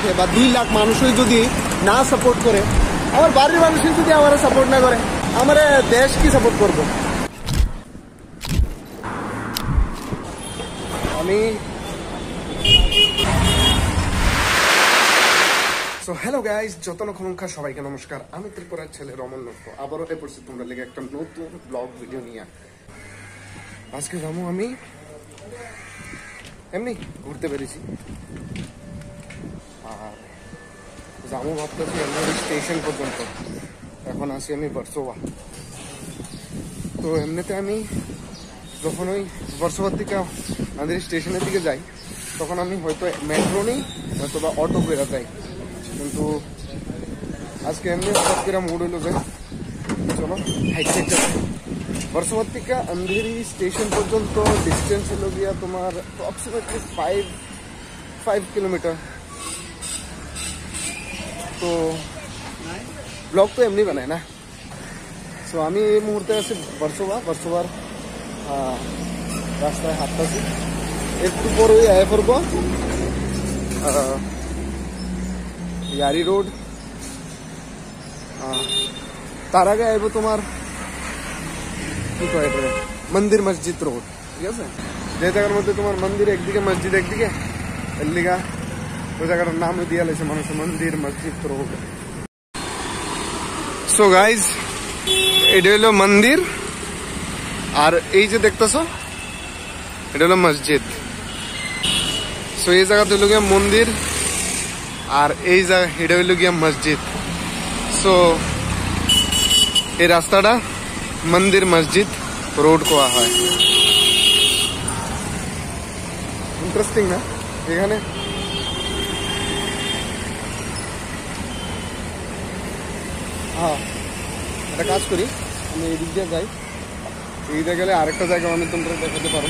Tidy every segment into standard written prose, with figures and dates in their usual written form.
লাখে বা 2 লাখ মানুষই যদি না সাপোর্ট করে, আমার বাড়ির মানুষই যদি আমার সাপোর্ট না করে, আমার দেশ কি সাপোর্ট করবো? আমি সো হ্যালো গাইজ, যত নমস্কার, সবাইকে নমস্কার। আমি ত্রিপুরার ছেলে রমন লক্ষ্য আবারও হয়ে পড়ছি তোমরা লেগে একটা নতুন ব্লগ ভিডিও নিয়ে। আজকে যাবো আমি এমনি ঘুরতে পেরেছি, আর যাবো ভাবতেছি এমনি স্টেশন পর্যন্ত। এখন আসি আমি বর্সোভা। তো এমনিতে আমি যখন ওই বর্সোভার থেকে আমাদের স্টেশনের দিকে যাই, তখন আমি হয়তো মেট্রো নেই, হয়তো বা অটো করে যাই। কিন্তু আজকে এমনি হঠাৎ করে মুড হইলো যে চলো হাইটে বর্সোভার থেকে আন্ধেরি স্টেশন পর্যন্ত ডিস্টেন্স হলো গিয়া তোমার অ্যাপ্রক্সিমেটলি 5 কিলোমিটার। তো ব্লগ তো এমনি বানায় না। সো আমি এই মুহূর্তে আছি বর্সোভার রাস্তায় হাঁটতেছি। একটু পরে আয়া পড়বো ইয়ারি রোড, তার আগে আইব তোমার কি কয় মন্দির মসজিদ রোড। ঠিক আছে, যে জায়গার মধ্যে তোমার মন্দির একদিকে মসজিদ একদিকে, এর লিগা ওই জায়গাটার নাম দিয়া লেছে মানুষের মন্দির মসজিদ রোড। সো গাইজ, এটা হলো মন্দির, আর এই যে দেখতেছো এটা হলো মসজিদ। সো এই জায়গাতে হইল গিয়া মন্দির, আর এই জায়গা এটা হইল গিয়া মসজিদ। সো এই রাস্তাটা মন্দির মসজিদ রোড কোয়া হয়। ইন্টারেস্টিং না? এখানে হ্যাঁ একটা কাজ করি, আমি এই দিক দিয়ে যাই, এই দিকে গেলে আরেকটা জায়গা আমি তোমরা দেখাতে পারো।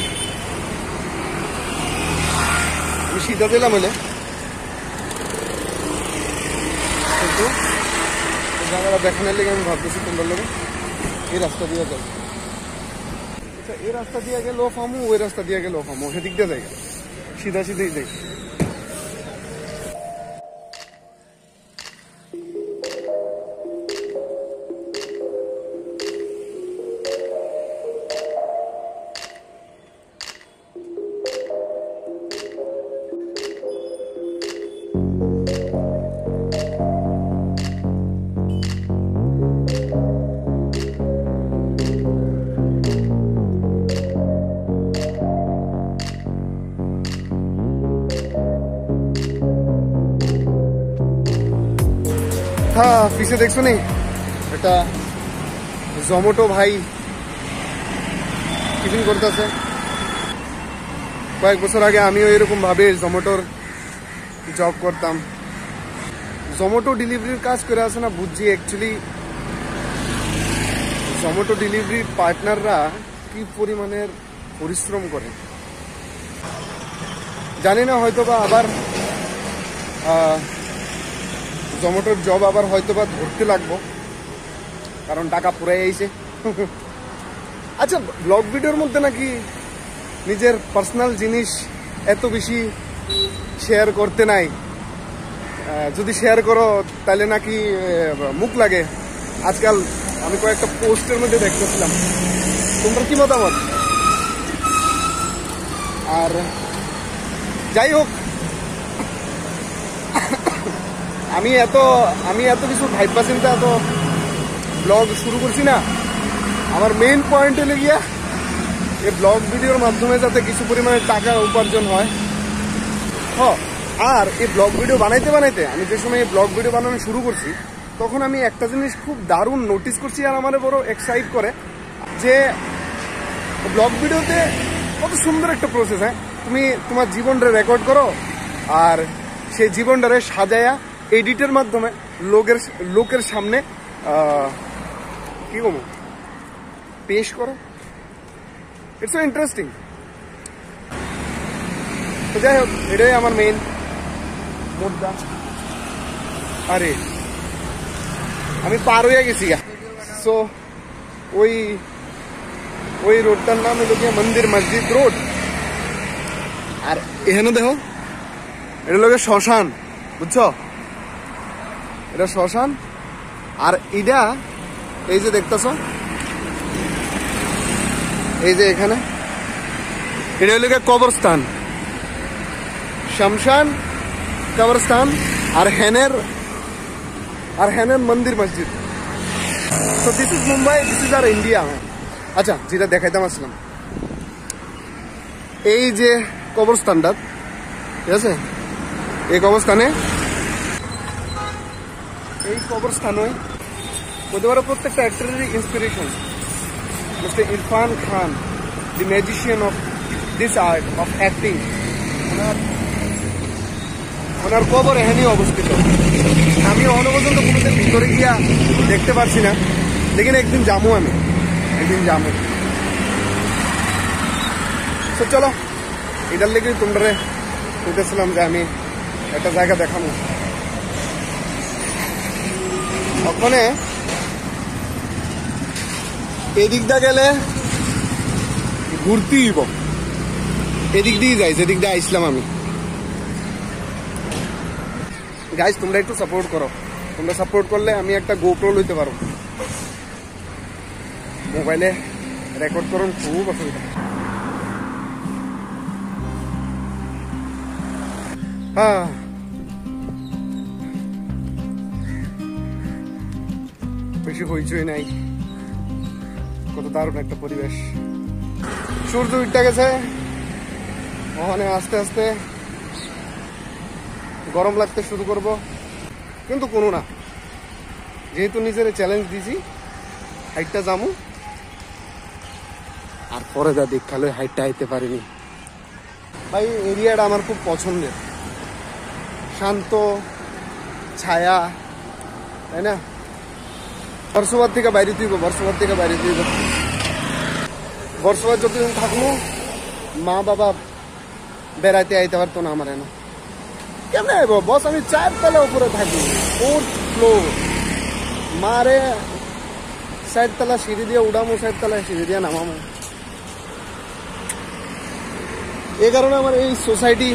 আমি সিধা দিলাম হলে, কিন্তু এই জায়গাটা দেখানোর লেগে আমি ভাবতেছি তোমরা লোক এই রাস্তা দিয়ে যাই। আচ্ছা, এই রাস্তা দিয়ে গেলেও ফামু, ওই রাস্তা দিয়ে গেলেও ফামু, সেদিক দিয়ে যাই, সিধা সিধেই যাই। হ্যাঁ, পিছে দেখছো নি একটা জোম্যাটো ভাই টিফিন করতেছে। কয়েক বছর আগে আমিও এরকম ভাবে জোম্যাটোর জব করতাম। জোম্যাটো ডেলিভারির কাজ করে আছে না, বুঝছি অ্যাকচুয়ালি জোম্যাটো ডেলিভারির পার্টনাররা কি পরিমাণের পরিশ্রম করে জানি না। হয়তো বা আবার জোম্যাটোর জব আবার হয়তো বা ধরতে লাগবো, কারণ টাকা পুরাই আইছে। আচ্ছা, ব্লগ ভিডিওর মধ্যে নাকি নিজের পার্সোনাল জিনিস এত বেশি শেয়ার করতে নাই, যদি শেয়ার করো তাহলে নাকি মুখ লাগে। আজকাল আমি কয়েকটা পোস্টের মধ্যে দেখতেছিলাম, তোমরা কি মতামত? আর যাই হোক, আমি এত কিছু ভাইবা চিন্তা এত ব্লগ শুরু করছি না। আমার মেইন পয়েন্ট হলে গিয়া এই ব্লগ ভিডিওর মাধ্যমে যাতে কিছু পরিমাণে টাকা উপার্জন হয়। আর এই ব্লগ ভিডিও বানাইতে বানাইতে আমি যে সময় এই ব্লগ ভিডিও বানানো শুরু করছি, তখন আমি একটা জিনিস খুব দারুণ নোটিস করছি, আর আমার বড় এক্সাইট করে, যে ব্লগ ভিডিওতে কত সুন্দর একটা প্রসেস। হ্যাঁ, তুমি তোমার জীবনটা রেকর্ড করো, আর সেই জীবনটারে সাজায়া এডিটের মাধ্যমে লোকের সামনে কি বলবো পেশ করো। It's so interesting. তো যাই হোক, এটাই আমার মেইন মুদ্রা। আরে আমি পার হয়ে গেছি গা। সো ওই রোডটার নাম হলো গিয়ে মন্দির মসজিদ রোড। আর এখানে দেখো, এটা লোকের শ্মশান, বুঝছো? এটা শ্মশান। আর এটা এই যে দেখতেছ, এই যে এখানে এটা হলো কবরস্থান, শমশান কবরস্থান, আর হেনের মন্দির মসজিদ। তো this is Mumbai, this is our India. আচ্ছা, যেটা দেখাইতাম আসলাম, এই যে কবরস্থানটা, ঠিক আছে, এই কবরস্থানে বলতে পারো প্রত্যেকটা অ্যাক্টরেরই inspiration. Mister Irfan Khan, the magician of this art of acting, ওনার কবর এখানেই অবস্থিত। আমি অন্য পর্যন্ত কোনোদিন ভিতরে গিয়া দেখতে পারছি না, লেকিন একদিন যাবো, তো চলো, এটার লেগে তোমরা বলতেছিলাম যে আমি একটা জায়গা দেখাবো। ওখানে এদিকটা গেলে ঘুরতেই হইব, এদিক দিয়ে যাই যেদিক দিয়ে আইসলাম আমি। গাইস, তোমরা একটু সাপোর্ট করো। তোমরা সাপোর্ট করলে আমি একটা গোপ্রো লইতে পারো। মোবাইলে রেকর্ড করুন খুব অসুবিধা। হ্যাঁ, বেশি হইচই নাই, কত দারুণ একটা পরিবেশ। সূর্য উঠতে গেছে, ওখানে আস্তে আস্তে গরম লাগতে শুরু করব, কিন্তু কোনো না, যেহেতু নিজের চ্যালেঞ্জ দিছি, হাইটটা যামু, আর পরে যা দেখালে হাইটটা আইতে পারিনি। ভাই, এরিয়াটা আমার খুব পছন্দের, শান্ত, ছায়া, তাই না? বর্ষবাদ থেকে বাইরে তুইব, বর্ষবাদ যতদিন থাকবো, মা বাবা বেড়াইতে আইতে পারতো না আমার এনে। কেমনে আইব বস? আমি 4 তলা উপরে থাকি, 4th ফ্লোর। মারে 60 তলা সিঁড়ি দিয়ে উড়ামো, 60 তলায় সিঁড়ি দিয়ে নামামো। এই কারণে আমার এই সোসাইটি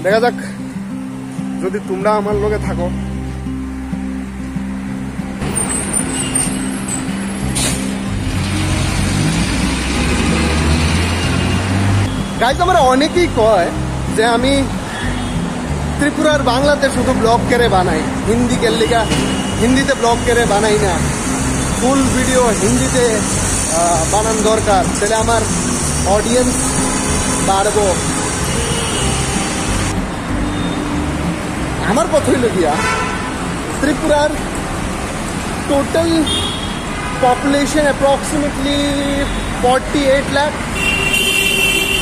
দেখা যাক, যদি তোমরা আমার লগে থাকো। গাইজ, আমার অনেকেই কয় যে আমি ত্রিপুরার বাংলাতে শুধু ব্লগ করে বানাই, হিন্দিতে ব্লগ করে বানাই না, ফুল ভিডিও হিন্দিতে বানান দরকার, তাহলে আমার অডিয়েন্স বাড়বো। আমার কথা হইল গিয়া, ত্রিপুরার টোটাল পপুলেশন অ্যাপ্রক্সিমেটলি 48 লাখ,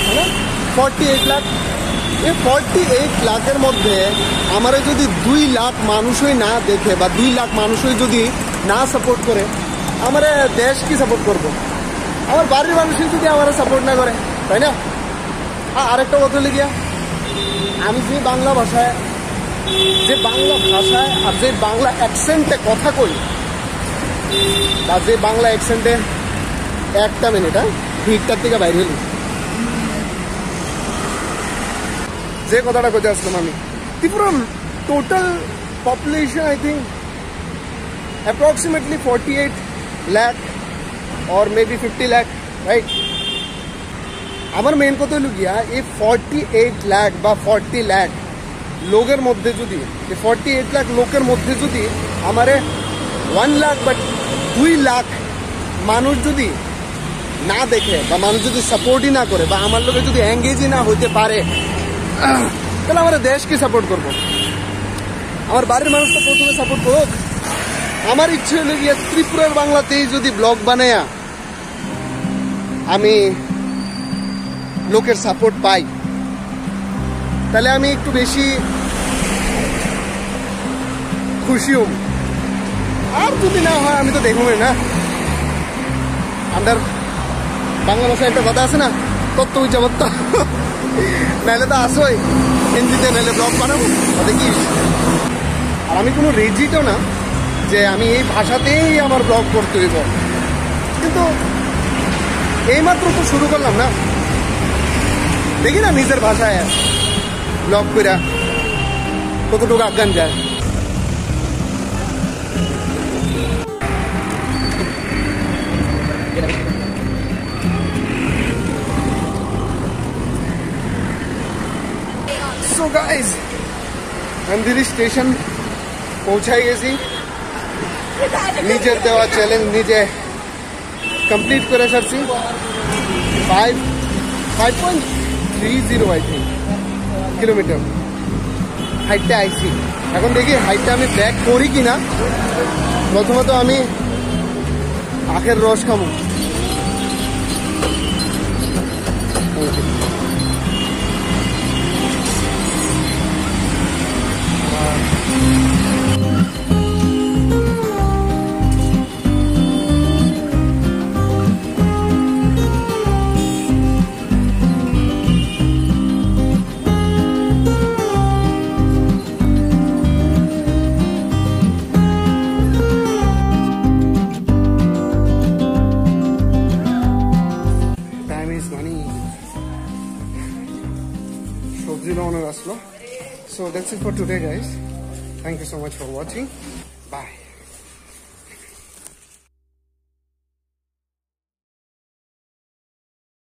है ना? 48 লাখ। এই 48 লাখের মধ্যে আমার যদি 2 লাখ মানুষই না দেখে বা 2 লাখ মানুষই যদি না সাপোর্ট করে, আমার দেশ কি সাপোর্ট করবো? আমার বাড়ির মানুষই যদি আমার সাপোর্ট না করে, তাই না? আরেকটা কথা হলে গিয়া, আমি যে বাংলা ভাষায় আর যে বাংলা অ্যাকসেন্টে কথা কই, বা যে বাংলা অ্যাকসেন্টে, একটা মিনিট, ভিড়টার থেকে বাইরে হলি, যে কথাটা কইতে আসলাম আমি, ত্রিপুরার total population I think approximately 48 lakh or maybe 50 lakh, right? আমার মেইন কথা হলো গিয়া, এই 48 লাখ বা 40 লাখ লোকের মধ্যে যদি, 48 লাখ লোকের মধ্যে যদি আমারে 1 লাখ বা 2 লাখ মানুষ যদি না দেখে, বা মানুষ যদি সাপোর্টই না করে, বা আমার লোকে যদি এঙ্গেজই না হইতে পারে, তাহলে আমার দেশ কি সাপোর্ট করবো? আমার বাড়ির মানুষ তো প্রথমে সাপোর্ট করুক। আমার ইচ্ছে হলো গিয়ে ত্রিপুরার বাংলাতেই যদি ব্লগ বানায়া আমি লোকের সাপোর্ট পাই, তাহলে আমি একটু বেশি খুশি হব। আর যদি না হয়, আমি তো দেখবই না। আমাদের বাংলা ভাষায় একটা কথা আছে না, তত্ত্ব উচ্চাবত্তা, নাহলে তো আসোই হিন্দিতে, নাহলে ব্লগ বানাবো, তাতে কি? আর আমি কোনো রেজিটও না যে আমি এই ভাষাতেই আমার ব্লগ করতে হইব, কিন্তু এইমাত্র তো শুরু করলাম না, দেখি না নিজের ভাষায় ব্লগ করে কতটুকু আফগান যায়। সো গাইজ अंधेरी स्टेशन পৌঁছাই গেছি। নিজের দেওয়া চ্যালেঞ্জ নিজে কমপ্লিট করে সারছি। 5.30 আই থিঙ্ক কিলোমিটার হাইটটা আইছি। এখন দেখি হাইটটা আমি ব্যাক করি কিনা। প্রথমত আমি আখের রস খাবো। So that's it for today, guys. Thank you so much for watching. Bye.